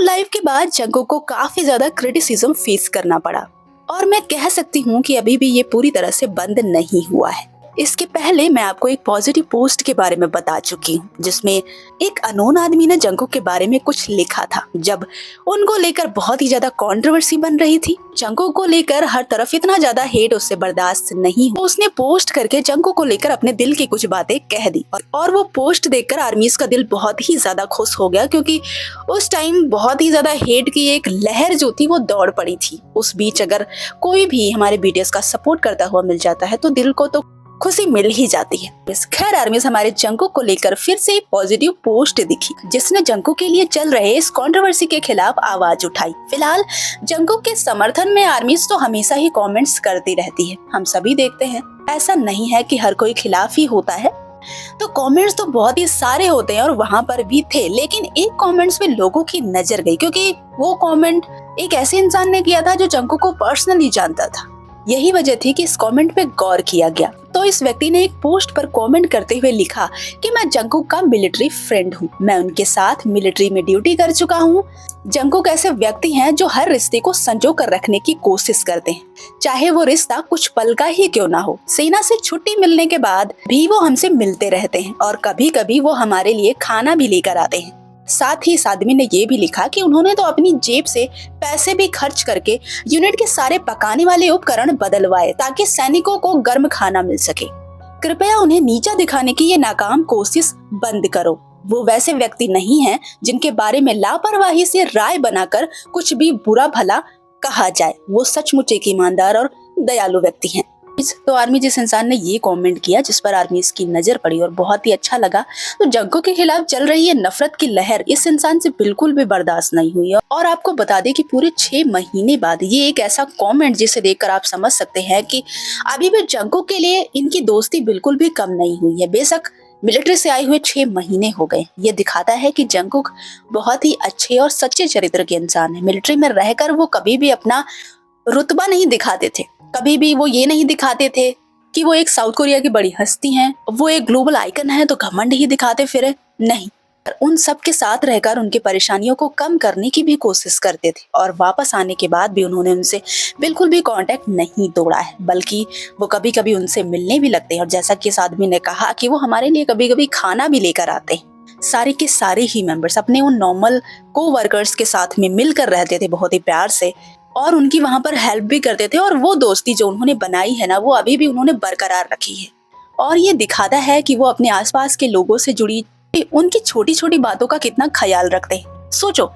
Life के बाद Jungkook को काफी ज्यादा क्रिटिसिज्म फेस करना पड़ा और मैं कह सकती हूँ कि अभी भी ये पूरी तरह से बंद नहीं हुआ है। इसके पहले मैं आपको एक पॉजिटिव पोस्ट के बारे में बता चुकी हूँ जिसमें एक अननोन आदमी ने जंगकुक के बारे में कुछ लिखा था जब उनको लेकर बहुत ही ज्यादा कंट्रोवर्सी बन रही थी। जंगकुक को लेकर हर तरफ इतना ज्यादा हेट उससे बर्दाश्त नहीं हुआ। उसने पोस्ट करके जंगकुक को लेकर अपने दिल की कुछ बातें कह दी और वो पोस्ट देखकर आर्मीज का दिल बहुत ही ज्यादा खुश हो गया क्योंकि उस टाइम बहुत ही ज्यादा हेट की एक लहर जो थी वो दौड़ पड़ी थी। उस बीच अगर कोई भी हमारे बीटीएस का सपोर्ट करता हुआ मिल जाता है तो दिल को तो खुशी मिल ही जाती है। खैर आर्मीज हमारे जंगकुक को लेकर फिर से एक पॉजिटिव पोस्ट दिखी जिसने जंगकुक के लिए चल रहे इस कंट्रोवर्सी के खिलाफ आवाज उठाई। फिलहाल जंगकुक के समर्थन में आर्मीज तो हमेशा ही कमेंट्स करती रहती है, हम सभी देखते हैं। ऐसा नहीं है कि हर कोई खिलाफ ही होता है, तो कमेंट्स तो बहुत ही सारे होते हैं और वहाँ पर भी थे, लेकिन एक कमेंट्स पे लोगों की नजर गई क्योंकि वो कमेंट एक ऐसे इंसान ने किया था जो जंगकुक को पर्सनली जानता था। यही वजह थी कि इस कमेंट पे गौर किया गया। तो इस व्यक्ति ने एक पोस्ट पर कमेंट करते हुए लिखा कि मैं जंगकुक का मिलिट्री फ्रेंड हूँ, मैं उनके साथ मिलिट्री में ड्यूटी कर चुका हूँ। जंगकुक ऐसे व्यक्ति हैं जो हर रिश्ते को संजो कर रखने की कोशिश करते हैं, चाहे वो रिश्ता कुछ पल का ही क्यों ना हो। सेना से छुट्टी मिलने के बाद भी वो हमसे मिलते रहते हैं और कभी कभी वो हमारे लिए खाना भी लेकर आते हैं। साथ ही इस आदमी ने ये भी लिखा कि उन्होंने तो अपनी जेब से पैसे भी खर्च करके यूनिट के सारे पकाने वाले उपकरण बदलवाए ताकि सैनिकों को गर्म खाना मिल सके। कृपया उन्हें नीचा दिखाने की ये नाकाम कोशिश बंद करो। वो वैसे व्यक्ति नहीं हैं जिनके बारे में लापरवाही से राय बनाकर कुछ भी बुरा भला कहा जाए। वो सचमुच एक ईमानदार और दयालु व्यक्ति हैं। तो आर्मी जिस इंसान ने ये कमेंट किया जिस पर आर्मी की नजर पड़ी और बहुत ही अच्छा लगा, तो जंगकुक के खिलाफ चल रही है नफरत की लहर इस इंसान से बिल्कुल भी बर्दाश्त नहीं हुई। और आपको बता दें कि पूरे 6 महीने बाद ये एक ऐसा कमेंट जिसे देखकर आप समझ सकते हैं कि अभी भी जंगकुक के लिए इनकी दोस्ती बिल्कुल भी कम नहीं हुई है। बेशक मिलिट्री से आए हुए 6 महीने हो गए, ये दिखाता है कि जंगकुक बहुत ही अच्छे और सच्चे चरित्र के इंसान है। मिलिट्री में रहकर वो कभी भी अपना रुतबा नहीं दिखाते थे, कभी भी वो ये नहीं दिखाते थे कि वो एक साउथ कोरिया की बड़ी हस्ती हैं, वो एक ग्लोबल आइकन है तो घमंड ही दिखाते फिरे, नहीं। उन सब के साथ रहकर उनकी परेशानियों को कम करने की भी कोशिश करते थे और वापस आने के बाद भी उन्होंने उनसे बिल्कुल भी कांटेक्ट नहीं तोड़ा है, बल्कि वो कभी कभी उनसे मिलने भी लगते हैं। और जैसा कि इस आदमी ने कहा कि वो हमारे लिए कभी कभी खाना भी लेकर आते हैं। सारे के सारे ही मेंबर्स अपने उन नॉर्मल को-वर्कर्स के साथ में मिलकर रहते थे बहुत ही प्यार से और उनकी वहां पर हेल्प भी करते थे। और वो दोस्ती जो उन्होंने बनाई है ना, वो अभी भी उन्होंने बरकरार रखी है और ये दिखाता है कि वो अपने आसपास के लोगों से जुड़ी उनकी छोटी छोटी बातों का कितना ख्याल रखते हैं। सोचो,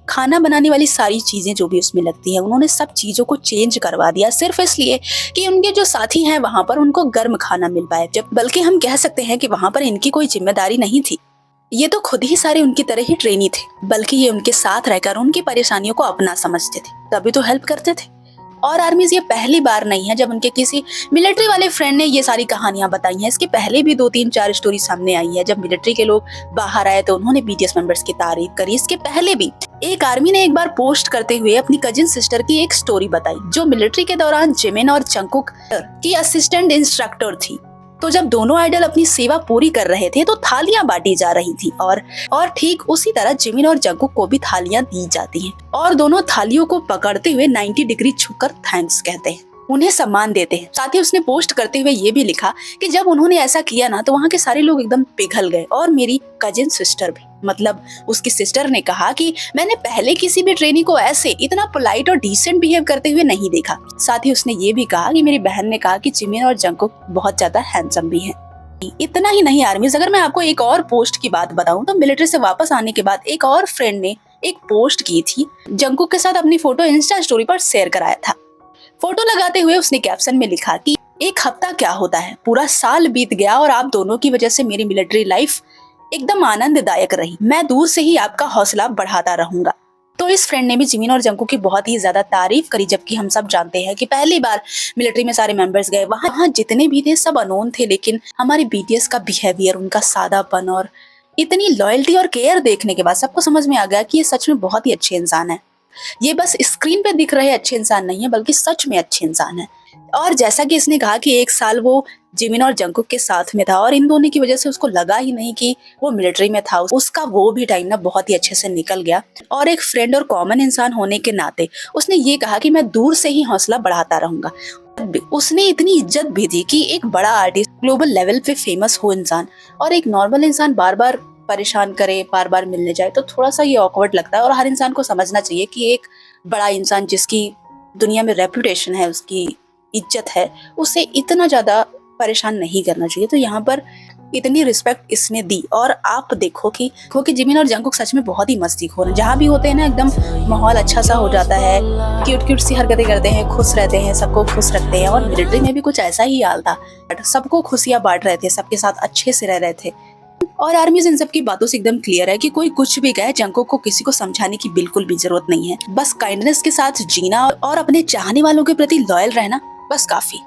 खाना बनाने वाली सारी चीजें जो भी उसमें लगती है उन्होंने सब चीजों को चेंज करवा दिया सिर्फ इसलिए कि उनके जो साथी हैं वहां पर उनको गर्म खाना मिल पाए। जब बल्कि हम कह सकते हैं कि वहां पर इनकी कोई जिम्मेदारी नहीं थी, ये तो खुद ही सारे उनकी तरह ही ट्रेनी थे, बल्कि ये उनके साथ रहकर उनकी परेशानियों को अपना समझते थे, तभी तो हेल्प करते थे। और आर्मीज ये पहली बार नहीं है जब उनके किसी मिलिट्री वाले फ्रेंड ने ये सारी कहानियां बताई हैं। इसके पहले भी 2-3-4 स्टोरी सामने आई है। जब मिलिट्री के लोग बाहर आए तो उन्होंने बीटीएस मेंबर्स की तारीफ करी। इसके पहले भी एक आर्मी ने एक बार पोस्ट करते हुए अपनी कजिन सिस्टर की एक स्टोरी बताई जो मिलिट्री के दौरान जिमिन और जंगकुक की असिस्टेंट इंस्ट्रक्टर थी। तो जब दोनों आइडल अपनी सेवा पूरी कर रहे थे तो थालियां बांटी जा रही थी और ठीक उसी तरह जिमिन और जंगकुक को भी थालियां दी जाती हैं और दोनों थालियों को पकड़ते हुए 90 डिग्री झुककर थैंक्स कहते हैं, उन्हें सम्मान देते हैं। साथ ही उसने पोस्ट करते हुए ये भी लिखा कि जब उन्होंने ऐसा किया ना तो वहाँ के सारे लोग एकदम पिघल गए और मेरी कजिन सिस्टर भी। मतलब उसकी सिस्टर ने कहा कि मैंने पहले किसी भी ट्रेनी को ऐसे इतना पोलाइट और डिसेंट बिहेव करते हुए नहीं देखा। साथ ही उसने ये भी कहा कि मेरी बहन ने कहा कि जिमिन और जंगकुक बहुत ज्यादा हैंडसम भी हैं। इतना ही नहीं आर्मीज, अगर मैं आपको एक और पोस्ट की बात बताऊं तो मिलिट्री से वापस आने के बाद एक और फ्रेंड ने एक पोस्ट की थी, जंगकुक के साथ अपनी फोटो इंस्टा स्टोरी पर शेयर कराया था। फोटो लगाते हुए उसने कैप्शन में लिखा कि एक हफ्ता क्या होता है, पूरा साल बीत गया और आप दोनों की वजह से मेरी मिलिट्री लाइफ एकदम आनंददायक रही। मैं दूर से ही आपका हौसला बढ़ाता रहूंगा। तो इस फ्रेंड ने भी जिमिन और जंगकुक की बहुत ही ज्यादा तारीफ करी, जबकि हम सब जानते हैं कि पहली बार मिलिट्री में सारे मेंबर्स गए, वहाँ जितने भी थे सब अननोन थे, लेकिन हमारे बीटीएस का बिहेवियर, उनका सादापन और इतनी लॉयल्टी और केयर देखने के बाद सबको समझ में आ गया कि ये सच में बहुत ही अच्छे इंसान है। ये बस स्क्रीन पे दिख रहे अच्छे इंसान नहीं है, बल्कि सच में अच्छे इंसान है। और जैसा कि इसने कहा कि 1 साल वो जिमिन और जंगकुक के साथ में था और इन दोनों की वजह से उसको लगा ही नहीं कि वो मिलिट्री में था। उसका वो भी टाइम ना बहुत ही अच्छे से निकल गया। और एक फ्रेंड और कॉमन इंसान होने के नाते उसने ये कहा कि मैं दूर से ही हौसला बढ़ाता रहूंगा। उसने इतनी इज्जत भी दी कि एक बड़ा आर्टिस्ट, ग्लोबल लेवल पे फेमस हो इंसान, और एक नॉर्मल इंसान बार बार परेशान करे, बार बार मिलने जाए, तो थोड़ा सा ये ऑकवर्ड लगता है। और हर इंसान को समझना चाहिए कि एक बड़ा इंसान जिसकी दुनिया में रेपुटेशन है, उसकी इज्जत है, उसे इतना ज्यादा परेशान नहीं करना चाहिए। तो यहाँ पर इतनी रिस्पेक्ट इसने दी। और आप देखो कि जिमिन और जंगकुक सच में बहुत ही मस्तीखोर हैं। जहाँ भी होते हैं ना, एकदम माहौल अच्छा सा हो जाता है, क्यूट क्यूट सी हरकतें करते हैं, खुश रहते हैं, सबको खुश रखते हैं। और मिलिट्री में भी कुछ ऐसा ही हाल था, सबको खुशियां बांट रहे थे, सबके साथ अच्छे से रह रहे थे। और आर्मीज इन सब की बातों से एकदम क्लियर है कि कोई कुछ भी कहे, जंगकुक को किसी को समझाने की बिल्कुल भी जरूरत नहीं है। बस काइंडनेस के साथ जीना और अपने चाहने वालों के प्रति लॉयल रहना बस काफी।